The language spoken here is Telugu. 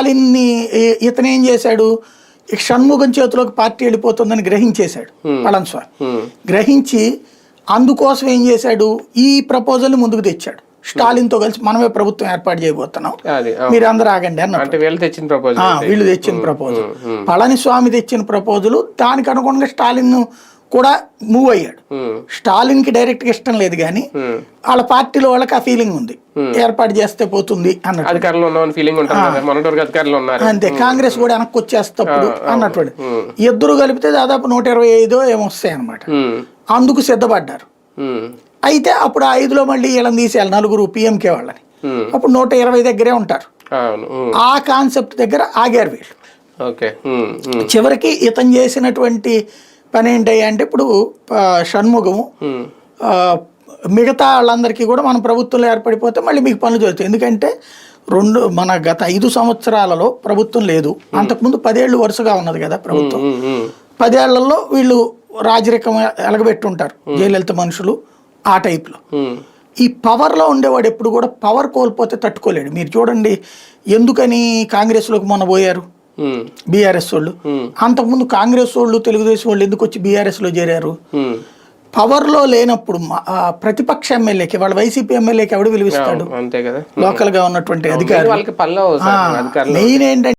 స్టాలిన్ని ఇతను ఏం చేశాడు, షణ్ముఖం చేతిలోకి పార్టీ వెళ్ళిపోతుందని గ్రహించేశాడు పళనిస్వామి. గ్రహించి అందుకోసం ఏం చేశాడు, ఈ ప్రపోజల్ని ముందుకు తెచ్చాడు. స్టాలిన్తో కలిసి మనమే ప్రభుత్వం ఏర్పాటు చేయబోతున్నాం, మీరు అందరూ ఆగండి అన్నట్టు. వీళ్ళు తెచ్చిన ప్రపోజల్, పళనిస్వామి తెచ్చిన ప్రపోజల్. దానికి అనుగుణంగా స్టాలిన్ కూడా మూవ్ అయ్యాడు. స్టాలిన్ కి డైరెక్ట్ గా ఇష్టం లేదు కానీ వాళ్ళ పార్టీలో వాళ్ళకి ఆ ఫీలింగ్ ఉంది, ఏర్పాటు చేస్తే పోతుంది అన్నట్టు. అంతే, కాంగ్రెస్ కూడా వెనక్కి వచ్చేస్తప్పుడు అన్నట్టు. ఇద్దరు కలిపితే దాదాపు 125 ఏమొస్తాయి అన్నమాట. అందుకు సిద్ధపడ్డారు. అయితే అప్పుడు ఆ 5లో మళ్ళీ వీళ్ళని తీసేయాలి, 4 పిఎంకే వాళ్ళని. అప్పుడు 120 దగ్గరే ఉంటారు. ఆ కాన్సెప్ట్ దగ్గర ఆగారు వీళ్ళు. చివరికి ఇతను చేసినటువంటి పని ఏంటయ్యా అంటే, ఇప్పుడు షణ్ముఖము మిగతా వాళ్ళందరికీ కూడా మన ప్రభుత్వంలో ఏర్పడిపోతే మళ్ళీ మీకు పనులు జరుగుతాయి. ఎందుకంటే మన గత 5 సంవత్సరాలలో ప్రభుత్వం లేదు, అంతకుముందు 10 ఏళ్ళు వరుసగా ఉన్నది కదా ప్రభుత్వం. 10 ఏళ్లలో వీళ్ళు రాజరికం ఎలగబెట్టుంటారు, జయలలిత మనుషులు ఆ టైప్లో. ఈ పవర్లో ఉండేవాడు ఎప్పుడు కూడా పవర్ కోల్పోతే తట్టుకోలేడు. మీరు చూడండి, ఎందుకని కాంగ్రెస్లోకి మొన్న పోయారు బీఆర్ఎస్ వాళ్ళు. అంతకుముందు కాంగ్రెస్ వాళ్ళు తెలుగుదేశం వాళ్ళు ఎందుకు వచ్చి బీఆర్ఎస్ లో చేరారు? పవర్ లో లేనప్పుడు ప్రతిపక్ష ఎమ్మెల్యేకి, వాళ్ళ వైసీపీ ఎమ్మెల్యేకి ఎవడు విలువిస్తాడు? లోకల్ గా ఉన్నటువంటి అధికారులు. మెయిన్ ఏంటంటే